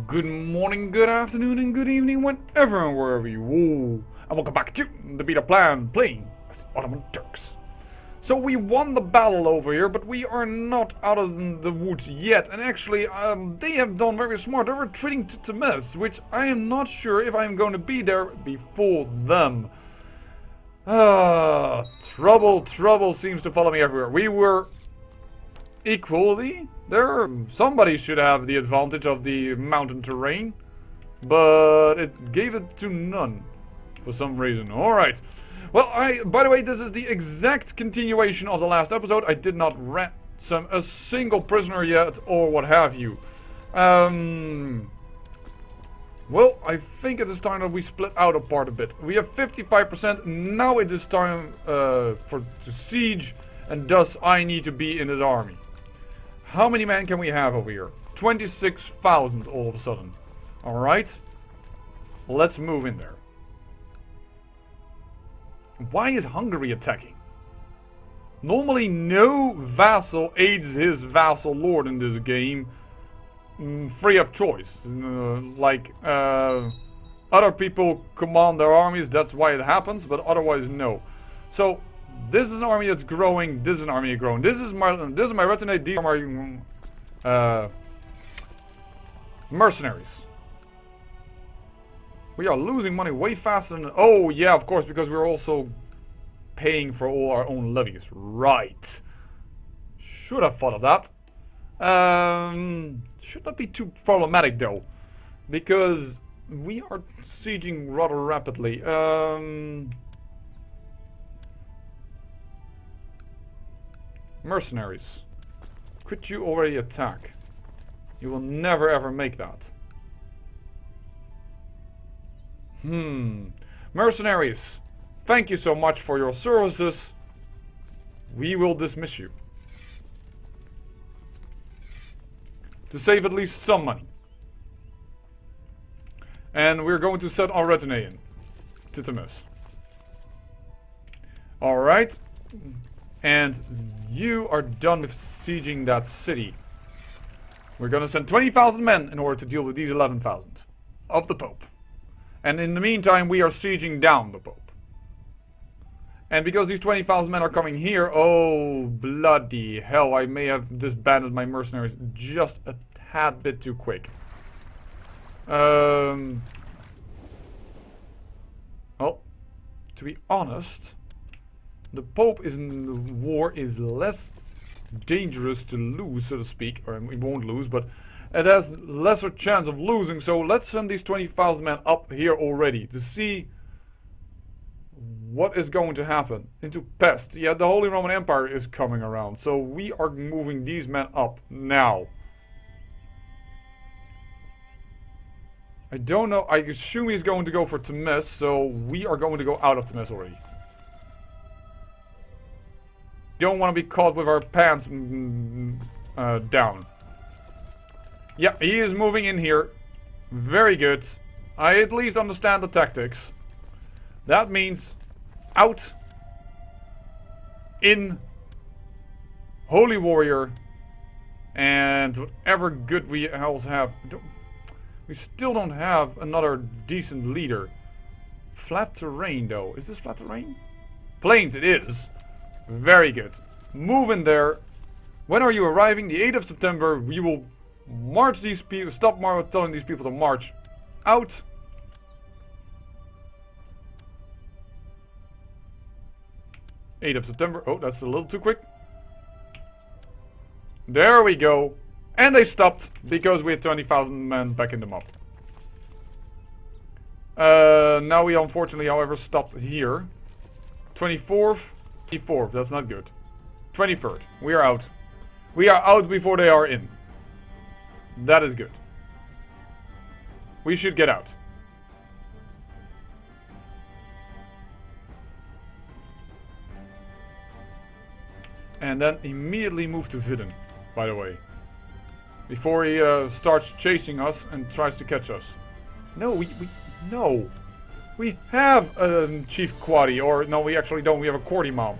Good morning, good afternoon, and good evening, whenever and wherever you are. And welcome back to the beta plan, playing as Ottoman Turks. So we won the battle over here, but we are not out of the woods yet. And actually, they have done very smart. They're retreating to Temes, which I am not sure if I am going to be there before them. Trouble seems to follow me everywhere. We were equally there. Somebody should have the advantage of the mountain terrain, but it gave it to none for some reason. Alright. Well, by the way, this is the exact continuation of the last episode. I did not ransom a single prisoner yet, or what have you. Well, I think it is time that we split out apart a bit. We have 55%. Now it is time to siege, and thus I need to be in this army. How many men can we have over here? 26,000 all of a sudden. Alright. Let's move in there. Why is Hungary attacking? Normally no vassal aids his vassal lord in this game. Free of choice. Other people command their armies, that's why it happens, but otherwise no. So this is an army that's growing, this is an army that's growing. This is my retinue, these are my mercenaries. We are losing money way faster than... Oh, yeah, of course, because we're also paying for all our own levies. Right. Should have thought of that. Should not be too problematic, though. Because we are sieging rather rapidly. Mercenaries. Could you already attack? You will never ever make that. Mercenaries, thank you so much for your services. We will dismiss you. To save at least some money. And we're going to set our retinue in. To Temes. Alright. And you are done with sieging that city. We're going to send 20,000 men in order to deal with these 11,000 of the Pope. And in the meantime, we are sieging down the Pope. And because these 20,000 men are coming here, oh, bloody hell, I may have disbanded my mercenaries just a tad bit too quick. Well, to be honest, the Pope in the war is less dangerous to lose, so to speak. Or we won't lose, but it has lesser chance of losing, so let's send these 20,000 men up here already to see what is going to happen. Into Pest. Yeah, the Holy Roman Empire is coming around, so we are moving these men up now. I don't know, I assume he's going to go for Temes, so we are going to go out of Temes already. Don't want to be caught with our pants down. Yeah, he is moving in here. Very good. I at least understand the tactics. That means out, in, Holy Warrior, and whatever good we else have. We still don't have another decent leader. Flat terrain, though. Is this flat terrain? Plains, it is. Very good. Move in there. When are you arriving? The 8th of September. We will march these people. Stop telling these people to march out. September. Oh, that's a little too quick. There we go. And they stopped because we had 20,000 men backing them up. Now we unfortunately, however, stopped here. 24th. 24th, that's not good. 23rd, we are out. We are out before they are in. That is good. We should get out. And then immediately move to Vidden, by the way. Before he starts chasing us and tries to catch us. No, no. We have a Chief Quadi, or no, we actually don't. We have a Court-Imam.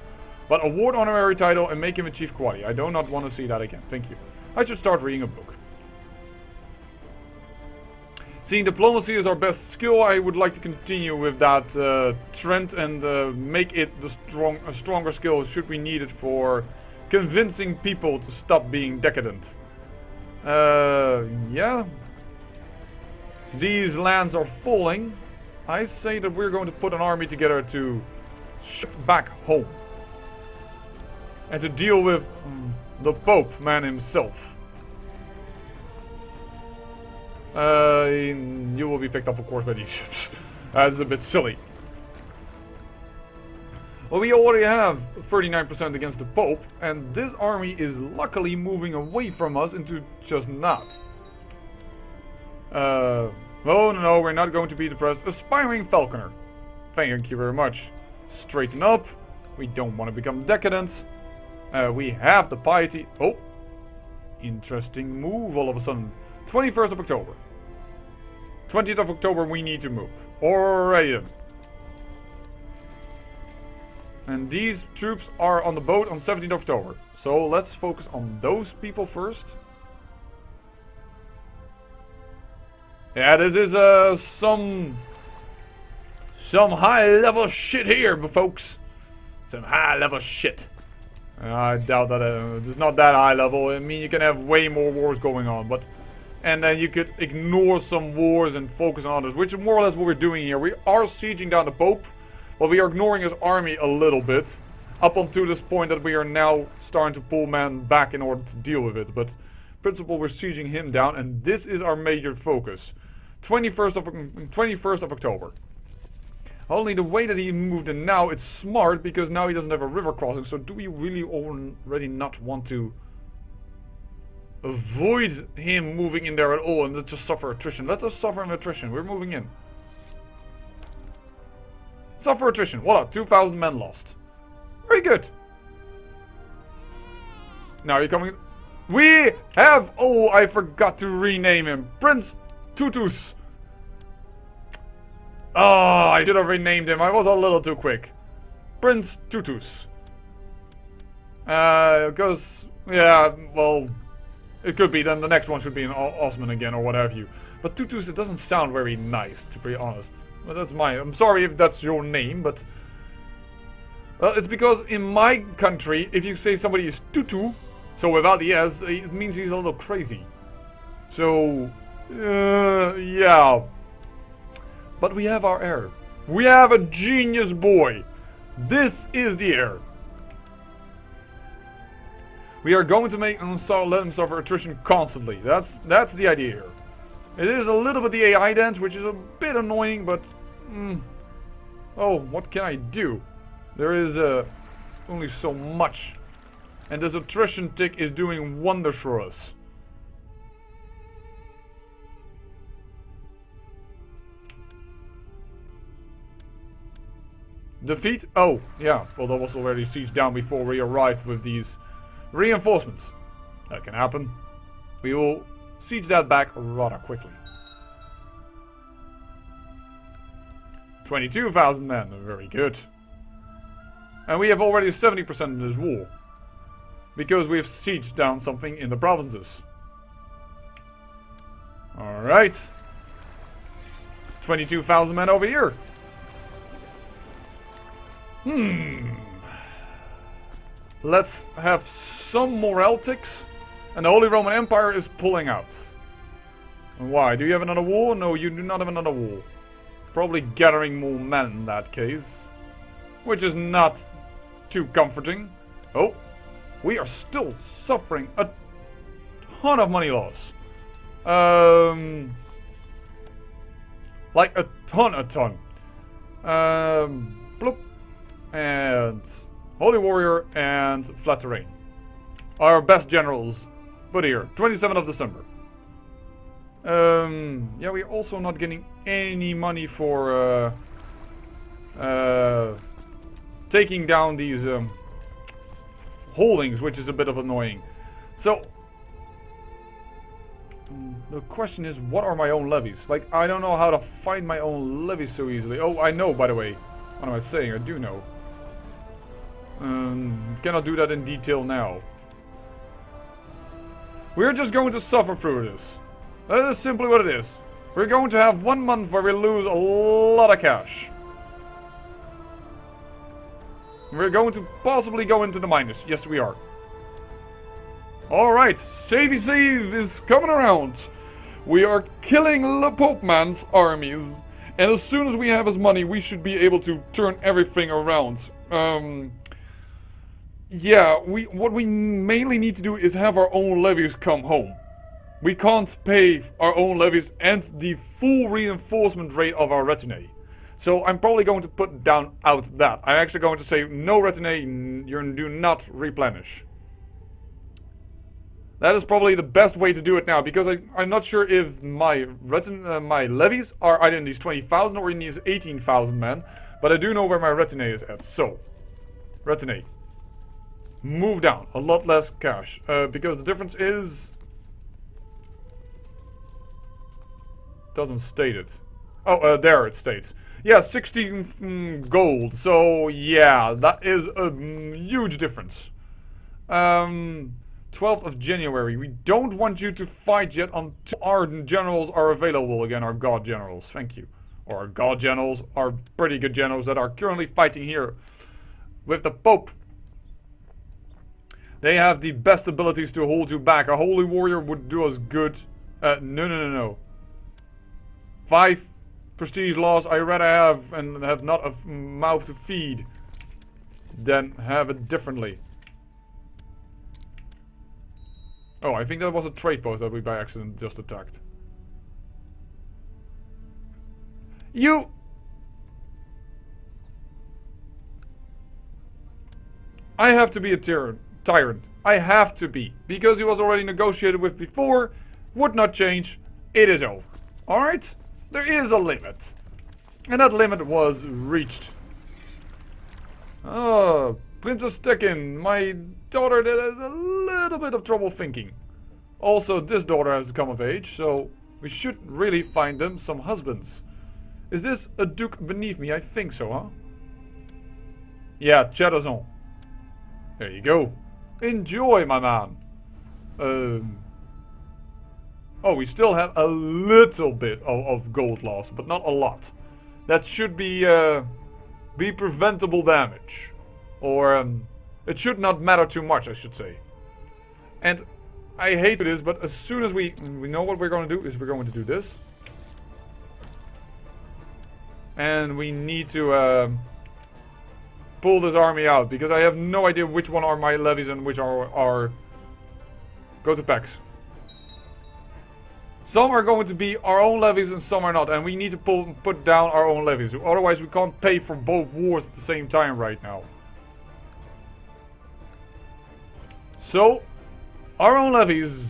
But award honorary title and make him a Chief Quadi. I do not want to see that again. Thank you. I should start reading a book. Seeing diplomacy is our best skill, I would like to continue with that trend and make it a stronger skill should we need it for convincing people to stop being decadent. Yeah. These lands are falling. I say that we're going to put an army together to ship back home. And to deal with the Pope man himself. You will be picked up, of course, by these ships. That's a bit silly. Well, we already have 39% against the Pope, and this army is luckily moving away from us into just not. Oh no, we're not going to be depressed. Aspiring Falconer. Thank you very much. Straighten up. We don't want to become decadent. We have the piety. Oh, interesting move all of a sudden. 21st of October. 20th of October we need to move. Alrighty then. And these troops are on the boat on 17th of October. So let's focus on those people first. Yeah, this is some high level shit here, folks. Some high level shit. I doubt that it's not that high level. I mean, you can have way more wars going on, but and then you could ignore some wars and focus on others, which is more or less what we're doing here. We are sieging down the Pope, but we are ignoring his army a little bit, up until this point that we are now starting to pull men back in order to deal with it. But in principle, we're sieging him down, and this is our major focus. 21st of October. Only the way that he moved in now, it's smart, because now he doesn't have a river crossing. So do we really already not want to avoid him moving in there at all and let's just suffer attrition? Let us suffer an attrition. We're moving in. Suffer attrition. Voila, 2,000 men lost. Very good. Now you're coming. We have. Oh, I forgot to rename him. Prince Tutus. Oh, I should have renamed him. I was a little too quick. Prince Tutus. Because, yeah, well, it could be. Then the next one should be an Osman again or what have you. But Tutus, it doesn't sound very nice, to be honest. Well, that's mine. I'm sorry if that's your name, but... Well, it's because in my country, if you say somebody is Tutu, so without the S, it means he's a little crazy. So, yeah. But we have our heir. We have a genius boy. This is the heir. We are going to make let him suffer attrition constantly. That's the idea here. It is a little bit the AI dance, which is a bit annoying, but... oh, what can I do? There is only so much. And this attrition tick is doing wonders for us. Defeat? Oh, yeah. Well, that was already sieged down before we arrived with these reinforcements. That can happen. We will siege that back rather quickly. 22,000 men. Very good. And we have already 70% in this war. Because we have sieged down something in the provinces. Alright. 22,000 men over here. Let's have some morale ticks. And the Holy Roman Empire is pulling out. And why? Do you have another war? No, you do not have another war. Probably gathering more men in that case. Which is not too comforting. Oh, we are still suffering a ton of money loss. Like a ton. Bloop. And Holy Warrior and Flat Terrain. Our best generals. But here, 27th of December. Yeah, we're also not getting any money for taking down these holdings, which is a bit of annoying. So the question is, what are my own levies? Like, I don't know how to find my own levies so easily. Oh, I know, by the way. What am I saying? I do know. Cannot do that in detail now. We're just going to suffer through this. That is simply what it is. We're going to have 1 month where we lose a lot of cash. We're going to possibly go into the minus. Yes, we are. Alright, Savey Save is coming around. We are killing the Pope Man's armies. And as soon as we have his money, we should be able to turn everything around. Yeah, what we mainly need to do is have our own levies come home. We can't pay our own levies and the full reinforcement rate of our retinue. So I'm probably going to put down out that. I'm actually going to say no retinue, you do not replenish. That is probably the best way to do it now, because I'm not sure if my levies are either in these 20,000 or in these 18,000 men, but I do know where my retinue is at. So, retinue. Move down. A lot less cash. Because the difference is... Doesn't state it. Oh, there it states. Yeah, 16 gold. So, yeah, that is a huge difference. 12th of January. We don't want you to fight yet until our generals are available again, our god generals. Thank you. Or our god generals, our pretty good generals that are currently fighting here with the Pope. They have the best abilities to hold you back. A holy warrior would do us good. No. 5 prestige loss I rather have and have not a mouth to feed than have it differently. Oh, I think that was a trade post that we by accident just attacked. You! I have to be a tyrant. I have to be. Because he was already negotiated with before. Would not change. It is over. Alright? There is a limit. And that limit was reached. Oh, Princess Tekin, my daughter that has a little bit of trouble thinking. Also, this daughter has come of age, so we should really find them some husbands. Is this a duke beneath me? I think so, huh? Yeah, Chedazon. There you go. Enjoy, my man. Oh, we still have a little bit of gold loss, but not a lot. That should be preventable damage. Or, it should not matter too much, I should say. And I hate this, but as soon as we know what we're going to do, is we're going to do this. And we need to pull this army out, because I have no idea which one are my levies and which are go to packs. Some are going to be our own levies and some are not, and we need to put down our own levies. Otherwise we can't pay for both wars at the same time right now. So, our own levies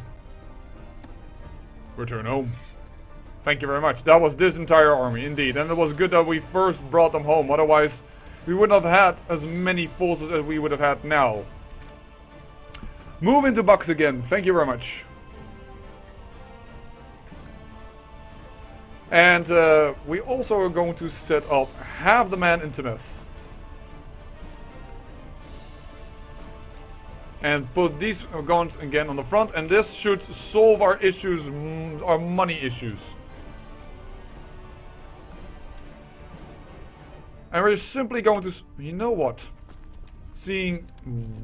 return home. Thank you very much. That was this entire army, indeed. And it was good that we first brought them home. Otherwise, we wouldn't have had as many forces as we would have had now. Move into box again. Thank you very much. And we also are going to set up half the man into mess. And put these guns again on the front. And this should solve our issues, our money issues. And we're simply going to... You know what? Seeing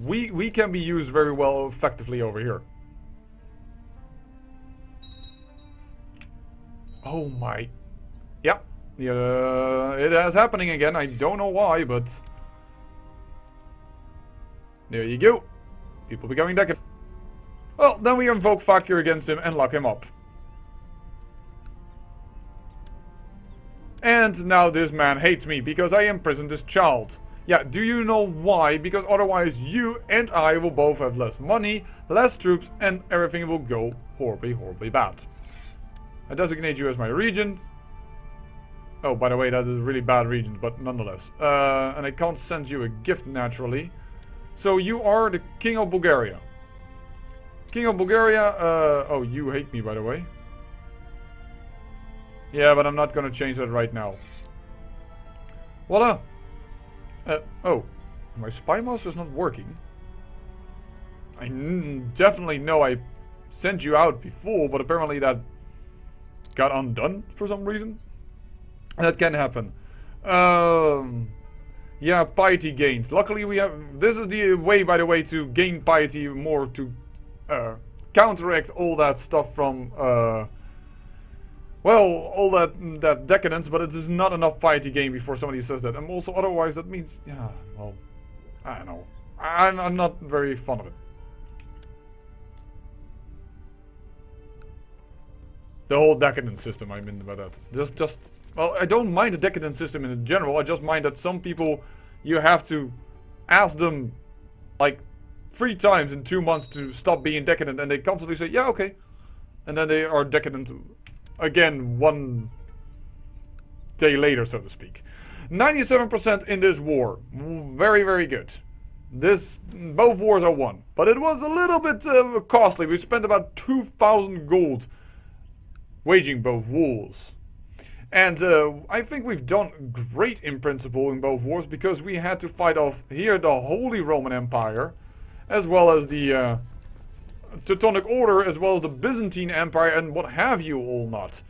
we can be used very well effectively over here. Oh my... Yep. It is happening again. I don't know why, but... There you go. People becoming decadent. Well, then we invoke Fakir against him and lock him up. And now this man hates me because I imprisoned this child. Yeah, do you know why? Because otherwise you and I will both have less money, less troops, and everything will go horribly, horribly bad. I designate you as my regent. Oh, by the way, that is a really bad regent, but nonetheless. And I can't send you a gift naturally. So you are the King of Bulgaria. King of Bulgaria, oh, you hate me, by the way. Yeah, but I'm not gonna change that right now. Voila! Oh, my spy master is not working. I definitely know I sent you out before, but apparently that got undone for some reason. That can happen. Yeah, piety gains. Luckily we have... This is the way, by the way, to gain piety more to counteract all that stuff from... well, all that decadence, but it is not enough piety gain before somebody says that. And also, otherwise, that means... Yeah, well... I don't know. I'm not very fond of it. The whole decadence system, I mean by that. Just... Well, I don't mind the decadence system in general. I just mind that some people, you have to ask them, like, 3 times in 2 months to stop being decadent. And they constantly say, yeah, okay. And then they are decadent again 1 day later, so to speak. 97% in this war. Very, very good. Both wars are won. But it was a little bit costly. We spent about 2,000 gold waging both wars. And I think we've done great in principle in both wars, because we had to fight off here the Holy Roman Empire, as well as the Teutonic Order, as well as the Byzantine Empire, and what have you all not.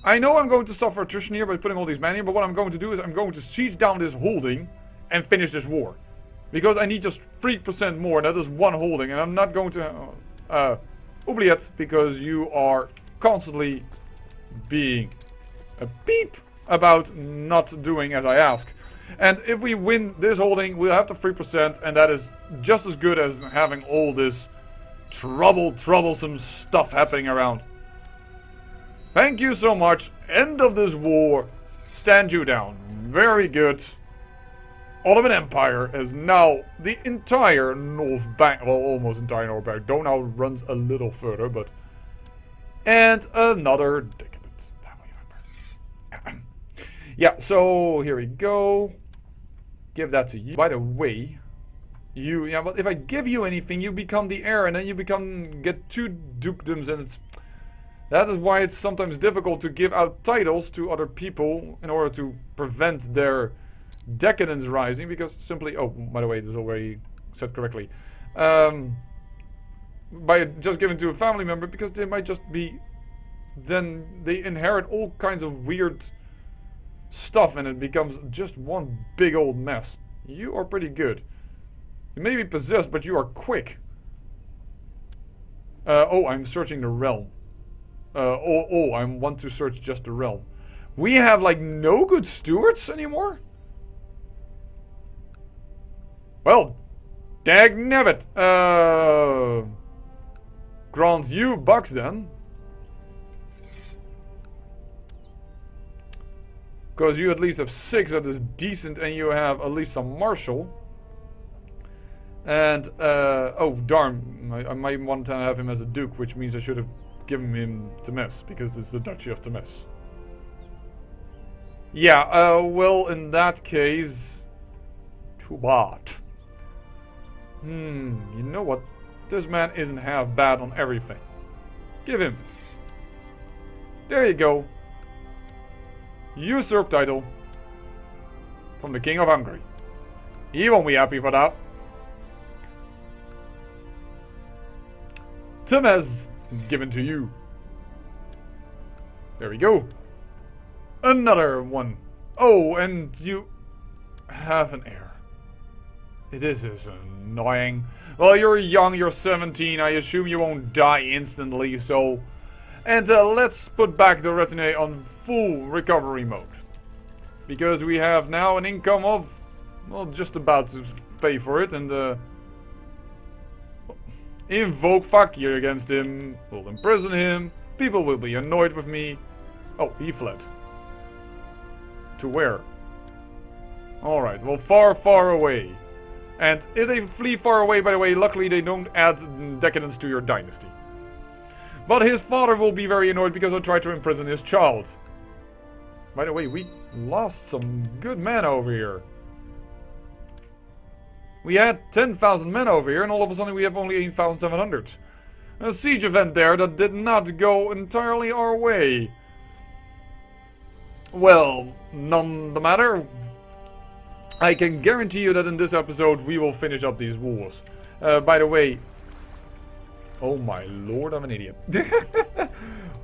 I know I'm going to suffer attrition here by putting all these men here, but what I'm going to do is I'm going to siege down this holding and finish this war. Because I need just 3% more, and that is 1 holding, and I'm not going to oubliette, because you are constantly being a beep about not doing as I ask. And if we win this holding, we'll have the 3%, and that is just as good as having all this troublesome stuff happening around. Thank you so much. End of this war. Stand you down. Very good. Ottoman Empire is now the entire North Bank, well, almost entire North Bank. Donau runs a little further, but... And another decadent family member. Yeah, so here we go. Give that to you. By the way, yeah, but if I give you anything, you become the heir, and then you get 2 dukedoms, and that is why it's sometimes difficult to give out titles to other people in order to prevent their decadence rising, because simply, oh, by the way, this is already said correctly, by just giving to a family member, because they might just be, then they inherit all kinds of weird stuff, and it becomes just one big old mess. You are pretty good. You may be possessed, but you are quick. Oh, I'm searching the realm. I want to search just the realm. We have, like, no good stewards anymore? Well, dagnabbit. Grant you bucks then. Because you at least have 6 that is decent, and you have at least some martial. And, oh darn, I might want to have him as a duke, which means I should have given him Temes, because it's the Duchy of Temes. Yeah, well, in that case, too bad. You know what? This man isn't half bad on everything. Give him. There you go. Usurp title from the King of Hungary. He won't be happy for that. Temes, given to you. There we go. Another one. Oh, and you have an heir. This is annoying. Well, you're young, you're 17, I assume you won't die instantly, so... And let's put back the retinue on full recovery mode. Because we have now an income of... Well, just about to pay for it, and invoke Fakir against him, we'll imprison him, people will be annoyed with me. Oh, he fled. To where? Alright, well, far, far away. And if they flee far away, by the way, luckily they don't add decadence to your dynasty. But his father will be very annoyed because I tried to imprison his child. By the way, we lost some good men over here. We had 10,000 men over here, and all of a sudden we have only 8,700. A siege event there that did not go entirely our way. Well, none the matter. I can guarantee you that in this episode we will finish up these wars. By the way... Oh my lord, I'm an idiot.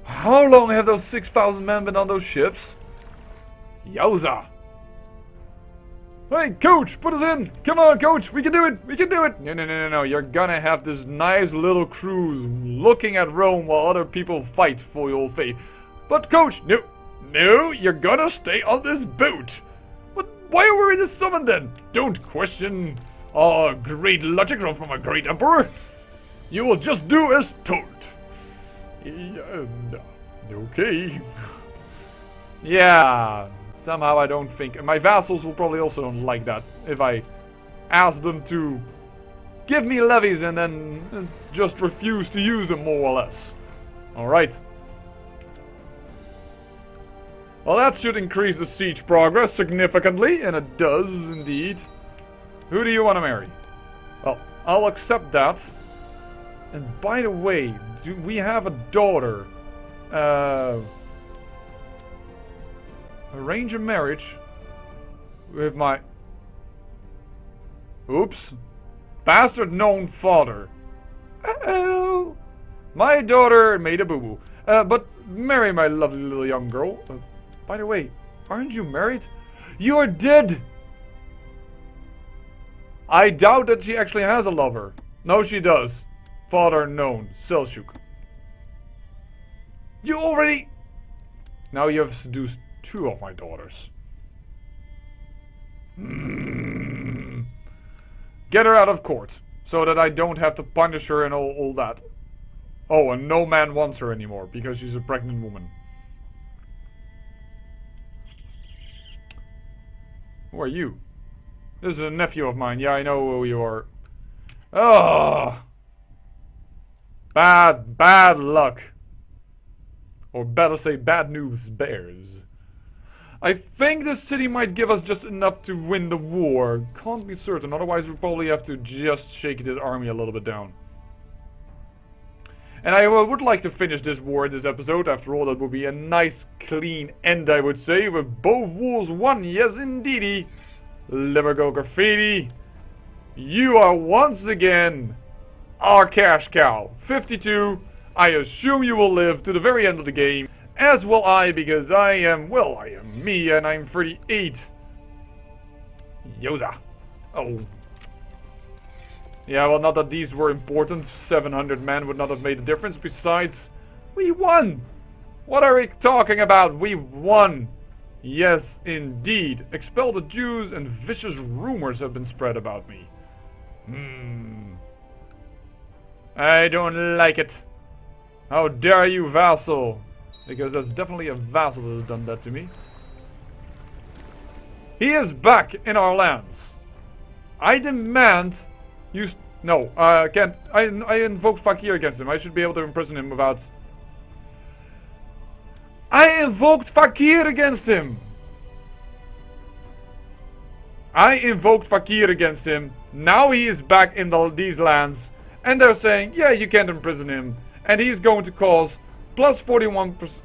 How long have those 6,000 men been on those ships? Yowza! Hey, coach, put us in! Come on, coach, we can do it! We can do it! No. You're gonna have this nice little cruise looking at Rome while other people fight for your faith. But, coach, no, you're gonna stay on this boat. But why are we in the summon then? Don't question great logic from a great emperor. You will just do as told. Okay. Yeah. Somehow I don't think... My vassals will probably also don't like that. If I ask them to give me levies and then just refuse to use them more or less. Alright. Well, that should increase the siege progress significantly. And it does indeed. Who do you want to marry? Well, I'll accept that. And by the way, do we have a daughter? Arrange a marriage with my... Oops. Bastard known father. Uh-oh. My daughter made a boo-boo. But marry my lovely little young girl. By the way, aren't you married? You're dead! I doubt that she actually has a lover. No, she does. Father known. Selçuk. You already... Now you have seduced 2 of my daughters. Get her out of court, so that I don't have to punish her and all that. Oh, and no man wants her anymore, because she's a pregnant woman. Who are you? This is a nephew of mine. Yeah, I know who you are. Oh! Bad luck. Or better say bad news bears. I think this city might give us just enough to win the war. Can't be certain, otherwise we'll probably have to just shake this army a little bit down. And I would like to finish this war in this episode. After all, that would be a nice clean end, I would say, with both wars won. Yes, indeedy. Livergo Graffiti, you are once again our cash cow. 52. I assume you will live to the very end of the game. As will I, because I am me, and I'm 38. Yoza. Oh. Yeah, well, not that these were important. 700 men would not have made a difference. Besides, we won. What are we talking about? We won. Yes, indeed. Expel the Jews, and vicious rumors have been spread about me. I don't like it. How dare you, vassal? Because that's definitely a vassal that has done that to me. He is back in our lands. I demand you... No, I can't. I invoked Fakir against him. I should be able to imprison him without... I invoked Fakir against him! I invoked Fakir against him. Now he is back in these lands. And they're saying, yeah, you can't imprison him. And he's going to cause plus 41%.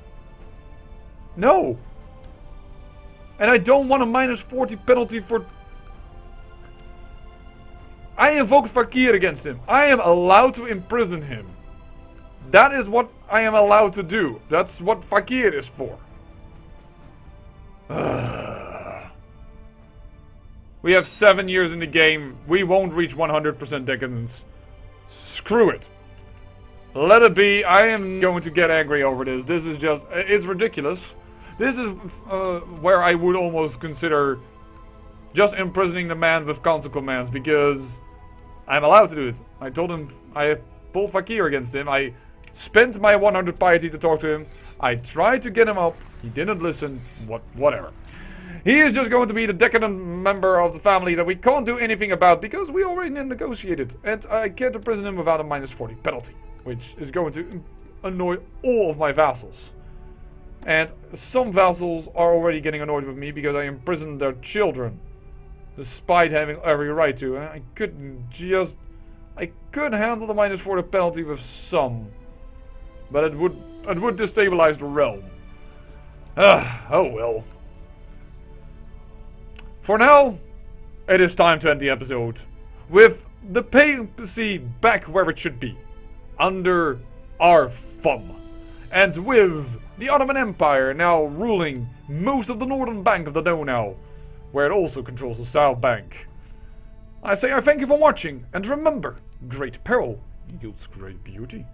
No. And I don't want a minus 40 penalty for... I invoked Fakir against him. I am allowed to imprison him. That is what I am allowed to do. That's what Fakir is for. We have 7 years in the game. We won't reach 100% decadence. Screw it. Let it be. I am going to get angry over this. This is just... It's ridiculous. This is where I would almost consider just imprisoning the man with council commands, because I'm allowed to do it. I told him I pulled Fakir against him. I spent my 100 piety to talk to him. I tried to get him up. He didn't listen. Whatever. He is just going to be the decadent member of the family that we can't do anything about, because we already negotiated. And I can't imprison him without a minus 40 penalty, which is going to annoy all of my vassals. And some vassals are already getting annoyed with me because I imprisoned their children, despite having every right to. I could handle the minus 40 penalty with some, but it would destabilize the realm. Oh well. For now, it is time to end the episode with the papacy back where it should be, under our thumb. And with the Ottoman Empire now ruling most of the northern bank of the Donau, where it also controls the south bank. I say I thank you for watching, and remember, great peril yields great beauty.